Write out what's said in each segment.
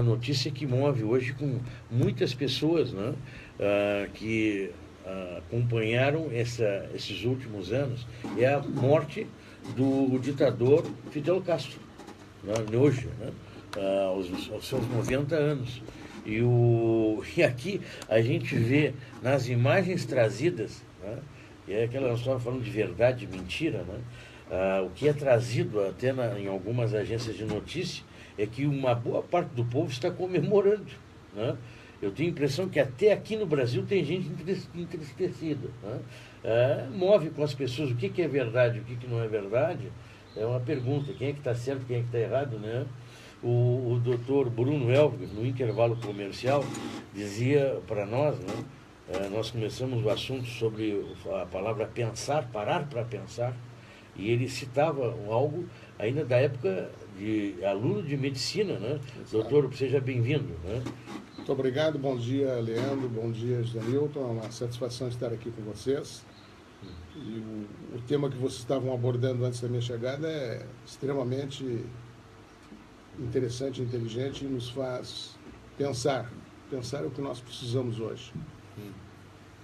A notícia que move hoje com muitas pessoas, né, que acompanharam esses últimos anos é a morte do ditador Fidel Castro, né, hoje, né, aos seus 90 anos. E aqui a gente vê nas imagens trazidas, né, e é aquela nós estamos falando de verdade e mentira, né, o que é trazido até em algumas agências de notícia é que uma boa parte do povo está comemorando, né? Eu tenho a impressão que até aqui no Brasil tem gente entristecida, né? Move com as pessoas o que é verdade e o que não é verdade. É uma pergunta, quem é que está certo, quem é que está errado, né? O doutor Bruno Elvis, no intervalo comercial, dizia para nós, né? Nós começamos o assunto sobre a palavra pensar, parar para pensar, e ele citava algo ainda da época de aluno de medicina, né? Exato. Doutor, seja bem-vindo, né? Muito obrigado, bom dia, Leandro, bom dia, José Nilton, é uma satisfação estar aqui com vocês. E o tema que vocês estavam abordando antes da minha chegada é extremamente interessante, inteligente e nos faz pensar o que nós precisamos hoje.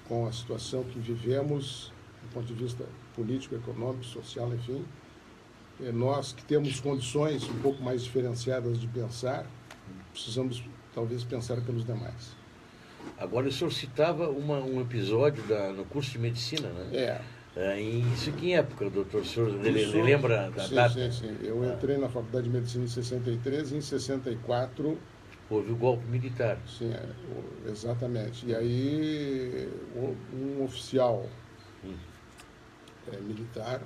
Com a situação que vivemos, do ponto de vista político, econômico, social, enfim, nós que temos condições um pouco mais diferenciadas de pensar, precisamos talvez pensar pelos demais. Agora, o senhor citava um episódio no curso de medicina, né? Isso que em época, doutor? O senhor lembra da data? Sim. Eu entrei na Faculdade de Medicina em 63 e em 64... Houve o golpe militar. Sim, exatamente. E aí um oficial militar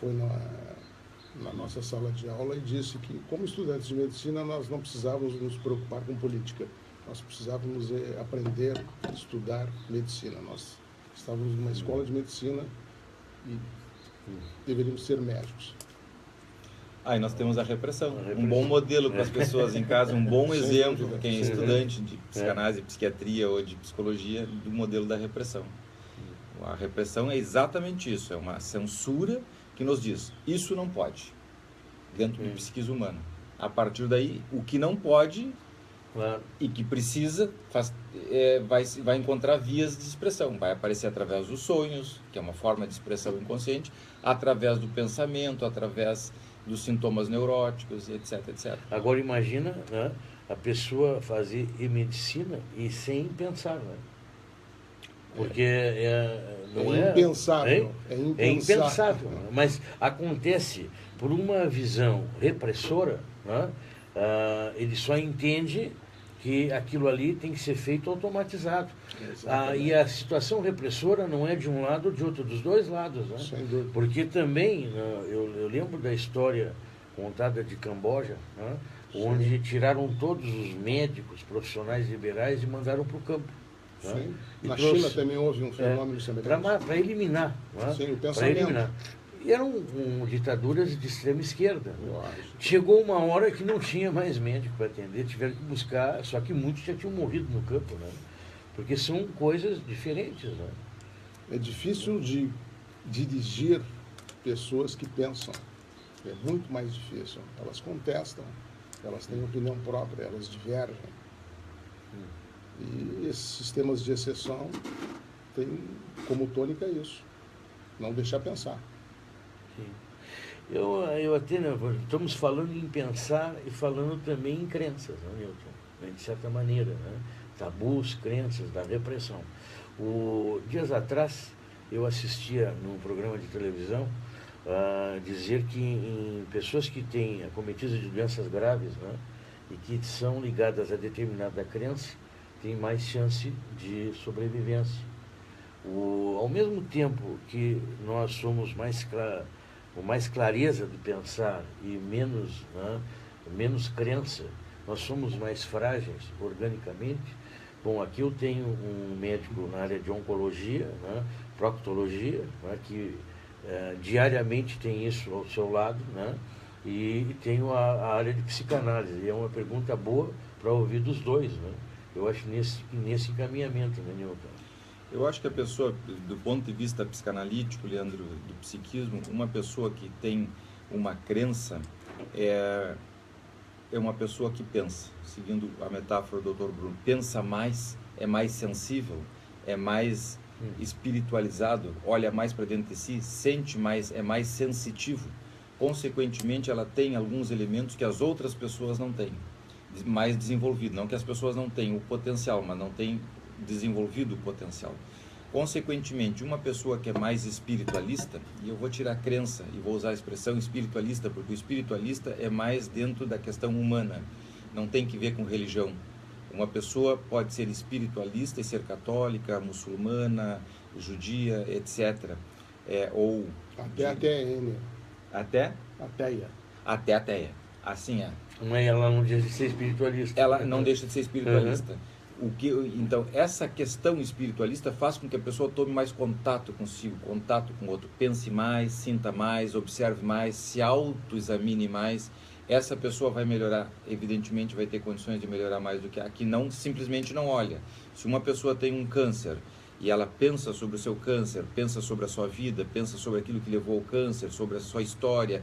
foi na nossa sala de aula e disse que, como estudantes de medicina, nós não precisávamos nos preocupar com política. Nós precisávamos aprender, estudar medicina. Nós estávamos numa escola de medicina e deveríamos ser médicos. Aí nós temos a repressão. Um bom modelo para as pessoas em casa, um bom exemplo para quem é estudante de psicanálise, psiquiatria ou de psicologia, do modelo da repressão. A repressão é exatamente isso, é uma censura que nos diz, isso não pode, dentro do psiquismo humano. A partir daí, o que não pode e que precisa, vai encontrar vias de expressão. Vai aparecer através dos sonhos, que é uma forma de expressão inconsciente, através do pensamento, através dos sintomas neuróticos, etc, etc. Agora imagina, né, a pessoa fazer medicina e sem pensar, né? Porque não é impensável. É impensável. Mas acontece por uma visão repressora, né? Ele só entende que aquilo ali tem que ser feito automatizado. E a situação repressora não é de um lado ou de outro, dos dois lados, né? Sem dúvida. Porque também, eu lembro da história contada de Camboja, né? Onde tiraram todos os médicos profissionais liberais e mandaram para o campo. Sim. Na China também houve um fenômeno semelhante. Para eliminar. Né? Sim, o pensamento. E eram ditaduras de extrema esquerda. Chegou uma hora que não tinha mais médico para atender, tiveram que buscar, só que muitos já tinham morrido no campo, né? Porque são coisas diferentes. Né? É difícil de dirigir pessoas que pensam. É muito mais difícil. Elas contestam, elas têm opinião própria, elas divergem. E esses sistemas de exceção têm como tônica isso, não deixar pensar. Sim. Eu até, né, estamos falando em pensar e falando também em crenças, né, Nilton? De certa maneira, né? Tabus, crenças, da repressão. Dias atrás, eu assistia num programa de televisão dizer que em pessoas que têm acometidas de doenças graves, né, e que são ligadas a determinada crença, tem mais chance de sobrevivência. Ao mesmo tempo que nós somos com mais clareza de pensar e menos crença, nós somos mais frágeis organicamente. Bom, aqui eu tenho um médico na área de oncologia, né, proctologia, né, que diariamente tem isso ao seu lado, né, e tenho a área de psicanálise. E é uma pergunta boa para ouvir dos dois, né? Eu acho nesse encaminhamento, né, Nilton? Eu acho que a pessoa, do ponto de vista psicanalítico, Leandro, do psiquismo, uma pessoa que tem uma crença, é uma pessoa que pensa, seguindo a metáfora do Dr. Bruno, pensa mais, é mais sensível, é mais espiritualizado, olha mais para dentro de si, sente mais, é mais sensitivo. Consequentemente, ela tem alguns elementos que as outras pessoas não têm, mais desenvolvido. Não que as pessoas não tenham o potencial, mas não têm desenvolvido o potencial. Consequentemente, uma pessoa que é mais espiritualista, e eu vou tirar a crença e vou usar a expressão espiritualista, porque o espiritualista é mais dentro da questão humana, não tem que ver com religião. Uma pessoa pode ser espiritualista e ser católica, muçulmana, judia, etc. Ou Até ateia. Até? Ateia. Até ateia. Assim é. Mas ela não deixa de ser espiritualista. Ela não deixa de ser espiritualista. Então, essa questão espiritualista faz com que a pessoa tome mais contato consigo, contato com o outro, pense mais, sinta mais, observe mais, se autoexamine mais. Essa pessoa vai melhorar, evidentemente vai ter condições de melhorar mais do que a que não, simplesmente não olha. Se uma pessoa tem um câncer e ela pensa sobre o seu câncer, pensa sobre a sua vida, pensa sobre aquilo que levou ao câncer, sobre a sua história,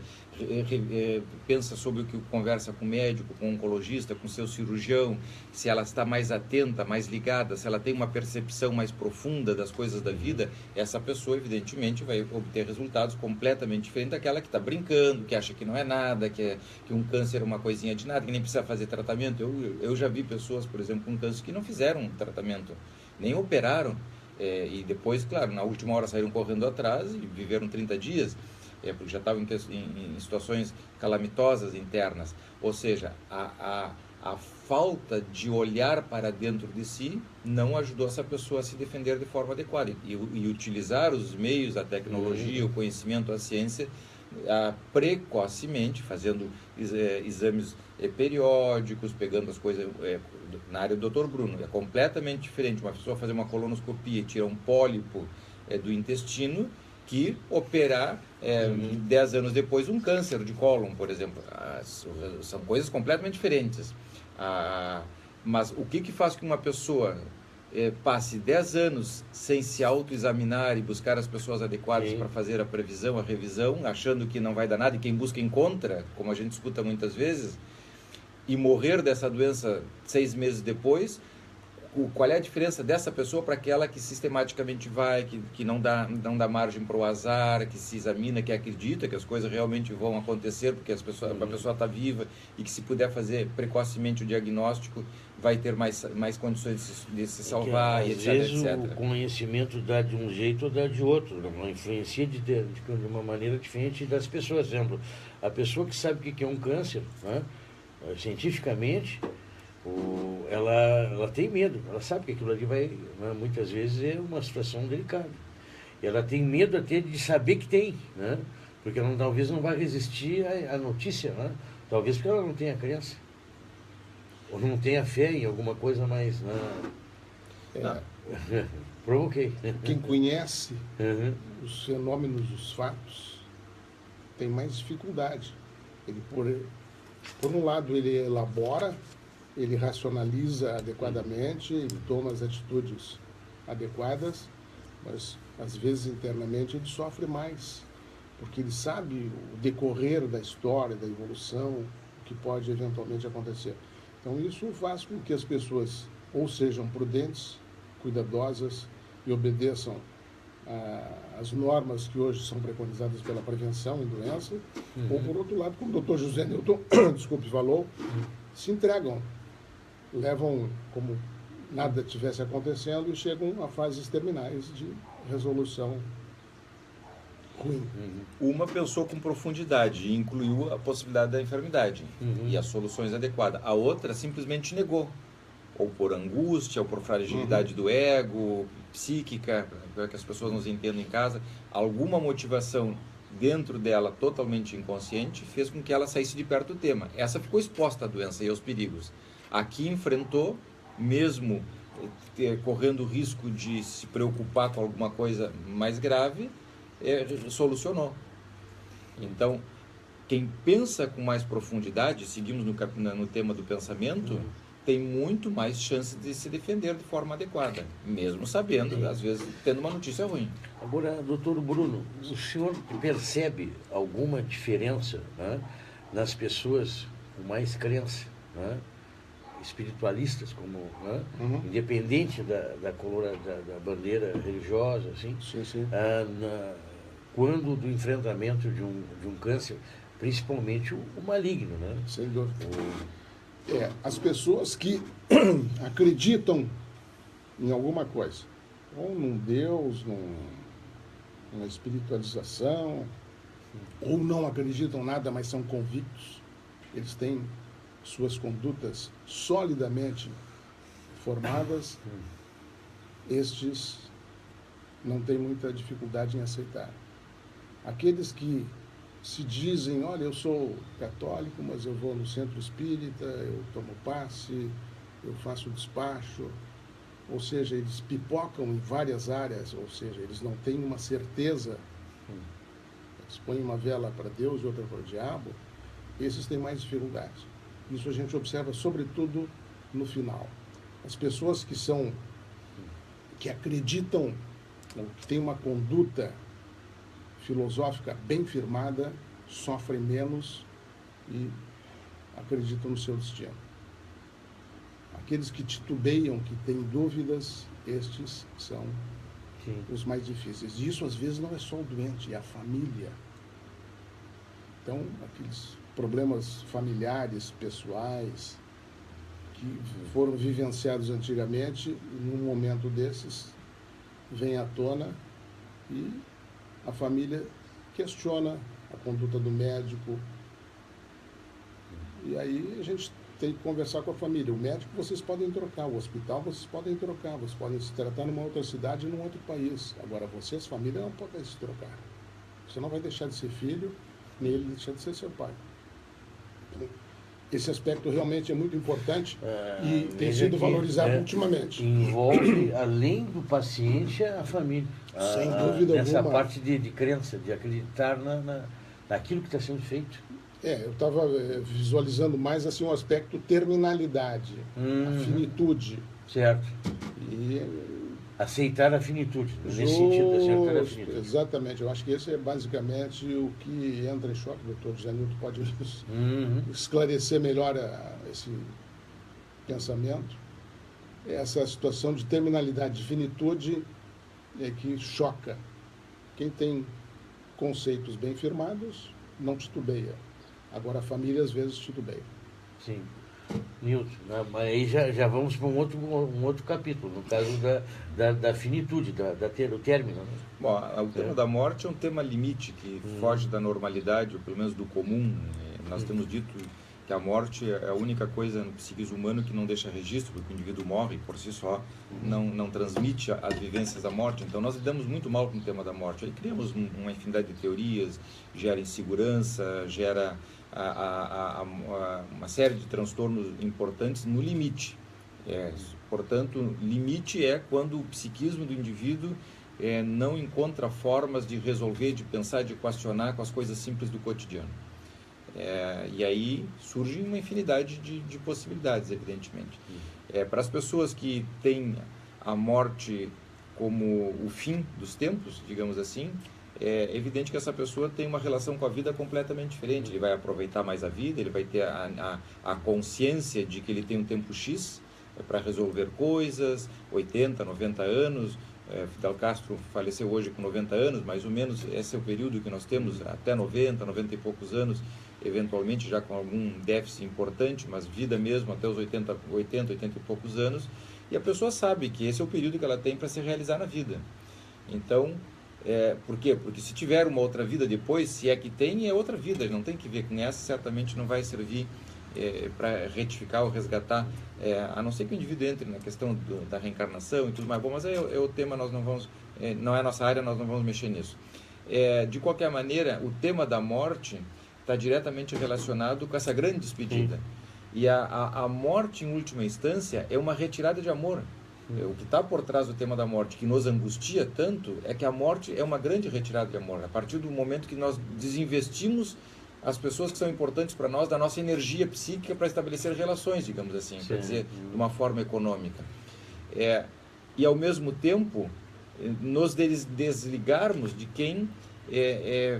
pensa sobre o que conversa com o médico, com o oncologista, com o seu cirurgião, se ela está mais atenta, mais ligada, se ela tem uma percepção mais profunda das coisas da vida, essa pessoa evidentemente vai obter resultados completamente diferentes daquela que está brincando, que acha que não é nada, que um câncer é uma coisinha de nada, que nem precisa fazer tratamento. Eu já vi pessoas, por exemplo, com câncer que não fizeram tratamento, nem operaram, e depois, claro, na última hora saíram correndo atrás e viveram 30 dias, porque já estavam em situações calamitosas internas. Ou seja, a falta de olhar para dentro de si não ajudou essa pessoa a se defender de forma adequada. E utilizar os meios, a tecnologia, o conhecimento, a ciência, precocemente, fazendo exames periódicos, pegando as coisas... na área do Dr. Bruno, é completamente diferente uma pessoa fazer uma colonoscopia e tirar um pólipo do intestino que operar 10 anos depois um câncer de cólon, por exemplo. São coisas completamente diferentes. Mas o que faz com que uma pessoa passe 10 anos sem se autoexaminar e buscar as pessoas adequadas para fazer a previsão, a revisão, achando que não vai dar nada, e quem busca encontra, como a gente escuta muitas vezes, e morrer dessa doença 6 meses depois? Qual é a diferença dessa pessoa para aquela que sistematicamente vai, que não dá margem para o azar, que se examina, que acredita que as coisas realmente vão acontecer, porque a pessoa está viva, e que se puder fazer precocemente o diagnóstico, vai ter mais condições de se salvar, e etc, vezes etc. O conhecimento dá de um jeito ou dá de outro, não influencia de uma maneira diferente das pessoas. Por exemplo, a pessoa que sabe o que é um câncer, né? Cientificamente, ela tem medo, ela sabe que aquilo ali vai, né, muitas vezes é uma situação delicada. E ela tem medo até de saber que tem, né? Porque ela talvez não vai resistir à notícia, né? Talvez porque ela não tenha crença, ou não tenha fé em alguma coisa mais... Né? Provoquei. Quem conhece os fenômenos, os fatos, tem mais dificuldade. Ele, por um lado, ele elabora, ele racionaliza adequadamente, ele toma as atitudes adequadas, mas às vezes internamente ele sofre mais, porque ele sabe o decorrer da história, da evolução, o que pode eventualmente acontecer. Então isso faz com que as pessoas ou sejam prudentes, cuidadosas e obedeçam as normas que hoje são preconizadas pela prevenção em doença, ou por outro lado, como o Dr. José Newton, falou, se entregam, levam como nada tivesse acontecendo e chegam a fases terminais de resolução ruim. Uma pensou com profundidade e incluiu a possibilidade da enfermidade e as soluções adequadas. A outra simplesmente negou, ou por angústia, ou por fragilidade do ego, psíquica, para que as pessoas nos entendam em casa, alguma motivação dentro dela totalmente inconsciente fez com que ela saísse de perto do tema. Essa ficou exposta à doença e aos perigos. Aqui enfrentou, mesmo correndo o risco de se preocupar com alguma coisa mais grave, solucionou. Então, quem pensa com mais profundidade, seguimos no tema do pensamento, tem muito mais chance de se defender de forma adequada, mesmo sabendo, às vezes, tendo uma notícia ruim. Agora, doutor Bruno, o senhor percebe alguma diferença, né, nas pessoas com mais crença, né? Espiritualistas, como, né? Independente da cor da bandeira religiosa, assim, Sim. quando do enfrentamento de um câncer, principalmente o maligno, né? Sem dúvida. As pessoas que acreditam em alguma coisa, ou num Deus, numa espiritualização, ou não acreditam nada, mas são convictos, eles têm suas condutas solidamente formadas, estes não têm muita dificuldade em aceitar. Aqueles que se dizem, olha, eu sou católico, mas eu vou no centro espírita, eu tomo passe, eu faço despacho, ou seja, eles pipocam em várias áreas, ou seja, eles não têm uma certeza, eles põem uma vela para Deus e outra para o diabo, esses têm mais dificuldade. Isso a gente observa sobretudo no final. As pessoas que acreditam, que têm uma conduta filosófica bem firmada, sofrem menos e acreditam no seu destino. Aqueles que titubeiam, que têm dúvidas, estes são os mais difíceis. E isso às vezes não é só o doente, é a família. Então, aqueles problemas familiares, pessoais, que foram vivenciados antigamente, num momento desses, vem à tona e a família questiona a conduta do médico. E aí a gente tem que conversar com a família. O médico vocês podem trocar, o hospital vocês podem trocar, vocês podem se tratar numa outra cidade e num outro país. Agora vocês, família, não podem se trocar. Você não vai deixar de ser filho, nem ele deixar de ser seu pai. Esse aspecto realmente é muito importante e tem sido valorizado ultimamente. Envolve, além do paciente, a família. Sem dúvida nessa alguma. parte de crença, de acreditar naquilo que está sendo feito. Eu estava visualizando mais assim um aspecto terminalidade, a finitude. Certo. E aceitar a finitude, nesse sentido, aceitar a finitude. Exatamente, eu acho que esse é basicamente o que entra em choque. O doutor José Nilton pode esclarecer melhor esse pensamento. Essa situação de terminalidade, de finitude, é que choca. Quem tem conceitos bem firmados não titubeia. Agora a família às vezes titubeia. Sim. Nilton, aí já vamos para um outro capítulo, no caso da finitude, do término. Né? Bom, o tema da morte é um tema limite que foge da normalidade, ou pelo menos do comum. Nós temos dito que a morte é a única coisa no psiquismo humano que não deixa registro, porque o indivíduo morre por si só, não transmite as vivências da morte. Então nós lidamos muito mal com o tema da morte. Aí criamos uma infinidade de teorias, gera insegurança, gera uma série de transtornos importantes no limite. Portanto, limite é quando o psiquismo do indivíduo não encontra formas de resolver, de pensar, de questionar com as coisas simples do cotidiano. E aí surge uma infinidade de possibilidades, evidentemente. Para as pessoas que têm a morte como o fim dos tempos, digamos assim, é evidente que essa pessoa tem uma relação com a vida completamente diferente. Ele vai aproveitar mais a vida, ele vai ter a consciência de que ele tem um tempo X para resolver coisas, 80, 90 anos. Fidel Castro faleceu hoje com 90 anos, mais ou menos. Esse é o período que nós temos, até 90 e poucos anos, eventualmente já com algum déficit importante, mas vida mesmo até os 80 e poucos anos. E a pessoa sabe que esse é o período que ela tem para se realizar na vida. Então, por quê? Porque se tiver uma outra vida depois, se é que tem, é outra vida, não tem que ver com essa, certamente não vai servir para retificar ou resgatar, a não ser que o indivíduo entre na questão da reencarnação e tudo mais. Bom, mas é o tema, nós não vamos, não é a nossa área, nós não vamos mexer nisso. De qualquer maneira, o tema da morte está diretamente relacionado com essa grande despedida. E a morte, em última instância, é uma retirada de amor. O que está por trás do tema da morte, que nos angustia tanto, é que a morte é uma grande retirada de amor. A partir do momento que nós desinvestimos as pessoas que são importantes para nós, da nossa energia psíquica para estabelecer relações, digamos assim, para dizer de uma forma econômica. E ao mesmo tempo, nos desligarmos de quem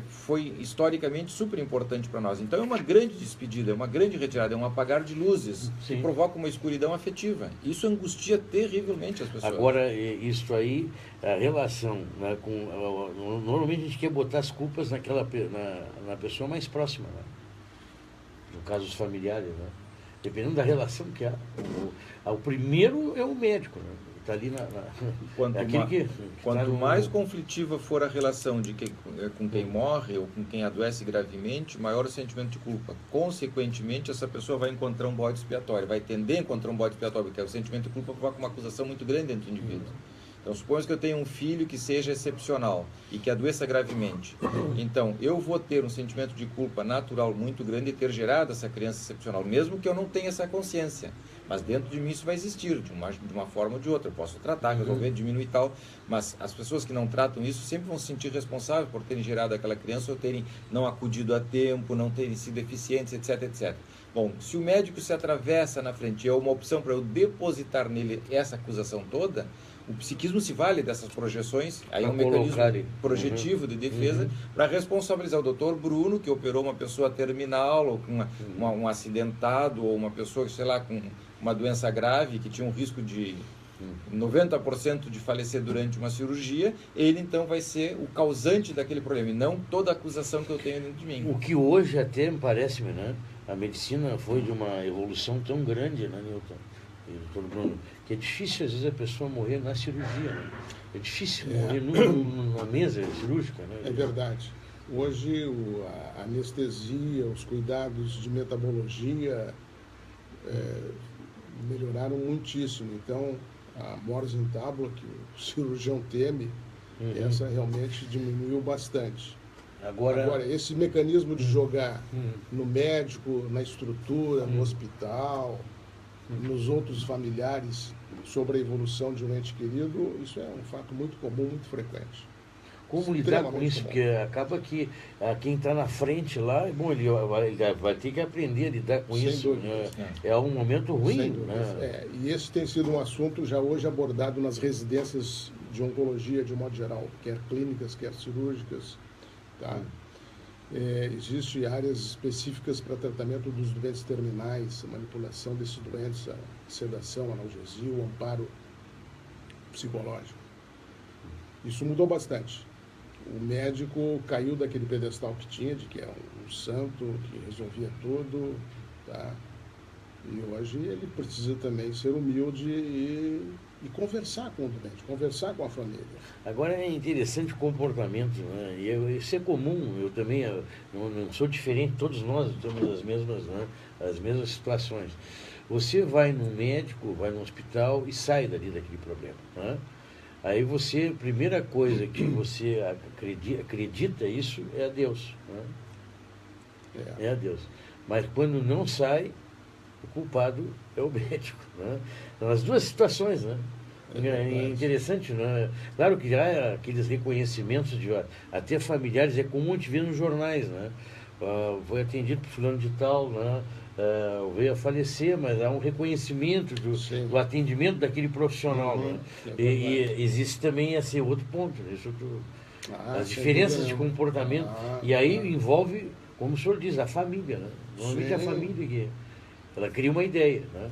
foi historicamente super importante para nós. Então é uma grande despedida, é uma grande retirada, é um apagar de luzes que provoca uma escuridão afetiva. Isso angustia terrivelmente as pessoas. Agora, isso aí, a relação, né, normalmente a gente quer botar as culpas na pessoa mais próxima, né? No caso dos familiares, né? Dependendo da relação que há. O primeiro é o médico, né? Está ali Quanto mais conflitiva for a relação com quem morre ou com quem adoece gravemente, maior o sentimento de culpa. Consequentemente, essa pessoa vai encontrar um bode expiatório, vai tender a encontrar um bode expiatório, porque o sentimento de culpa provoca uma acusação muito grande dentro do indivíduo. Então, suponhamos que eu tenho um filho que seja excepcional e que adoeça gravemente. Então, eu vou ter um sentimento de culpa natural muito grande de ter gerado essa criança excepcional, mesmo que eu não tenha essa consciência. Mas dentro de mim isso vai existir, de uma forma ou de outra. Eu posso tratar, resolver, diminuir e tal, mas as pessoas que não tratam isso sempre vão se sentir responsáveis por terem gerado aquela criança ou terem não acudido a tempo, não terem sido eficientes, etc, etc. Bom, se o médico se atravessa na frente e é uma opção para eu depositar nele essa acusação toda, o psiquismo se vale dessas projeções, aí é um mecanismo projetivo de defesa para responsabilizar o doutor Bruno, que operou uma pessoa terminal, ou com um acidentado, ou uma pessoa, sei lá, com uma doença grave, que tinha um risco de 90% de falecer durante uma cirurgia, ele então vai ser o causante daquele problema, e não toda a acusação que eu tenho dentro de mim. O que hoje até me parece-me, né? A medicina foi de uma evolução tão grande, né, Newton? Doutor Bruno, que é difícil às vezes a pessoa morrer na cirurgia, né? É difícil morrer numa mesa cirúrgica, né? É verdade. Hoje a anestesia, os cuidados de metabologia melhoraram muitíssimo. Então, a mors in tabula, que o cirurgião teme, essa realmente diminuiu bastante. Agora, esse mecanismo de jogar no médico, na estrutura, no hospital, nos outros familiares, sobre a evolução de um ente querido, isso é um fato muito comum, muito frequente. Como lidar com isso? Porque acaba que quem está na frente lá, bom, ele vai ter que aprender a lidar com isso. É um momento ruim. Né? E esse tem sido um assunto já hoje abordado nas residências de oncologia, de um modo geral, quer clínicas, quer cirúrgicas. Tá? Existem áreas específicas para tratamento dos doentes terminais, manipulação desses doentes, a sedação, analgesia, o amparo psicológico. Isso mudou bastante. O médico caiu daquele pedestal que tinha, de que é um santo, que resolvia tudo, tá? E hoje ele precisa também ser humilde e conversar com o doente, conversar com a família. Agora é interessante o comportamento, né? E isso é comum, eu também não sou diferente, todos nós temos as mesmas situações. Você vai no médico, vai no hospital e sai dali daquele problema, né? Aí você, a primeira coisa que você acredita isso é a Deus, né? É a Deus. Mas quando não sai, o culpado é o médico, né? Então, as duas situações, né? É interessante, né? Claro que já aqueles reconhecimentos de até familiares, é comum a gente ver nos jornais, né? Foi atendido por fulano de tal, né? Veio a falecer, mas há um reconhecimento do atendimento daquele profissional, né? E existe também esse outro ponto, as diferenças de comportamento, e aí envolve, como o senhor diz, a família, né? Normalmente a família que ela cria uma ideia, né?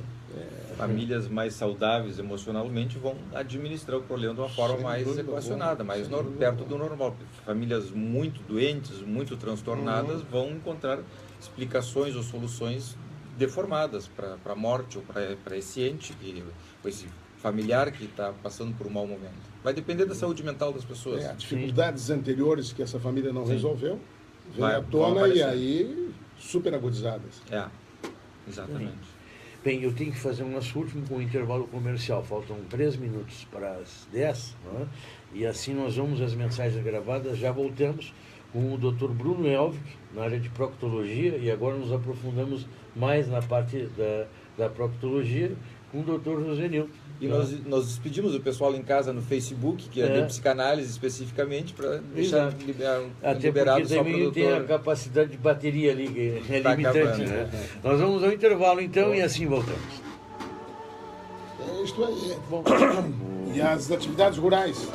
Famílias mais saudáveis emocionalmente vão administrar o problema de uma forma mais equacionada, mais perto do normal. Famílias muito doentes, muito transtornadas, vão encontrar explicações ou soluções deformadas para a morte ou para esse ente, esse familiar que está passando por um mau momento. Vai depender da saúde mental das pessoas. Dificuldades anteriores que essa família não resolveu, vem à tona e aí super agudizadas. Exatamente. Bem, eu tenho que fazer um nosso último intervalo comercial. Faltam 3 minutos para as 10, né? E assim nós vamos às mensagens gravadas. Já voltamos com o Dr. Bruno Helvig, na área de proctologia, e agora nos aprofundamos mais na parte da proctologia com o Dr. José Newton. E nós despedimos o pessoal em casa no Facebook, que é de psicanálise especificamente, para deixar liberado só para o doutor. Até porque também tem a capacidade de bateria ali, que é limitante, né? Nós vamos ao intervalo então e assim voltamos. É isto aí. Bom. E as atividades rurais?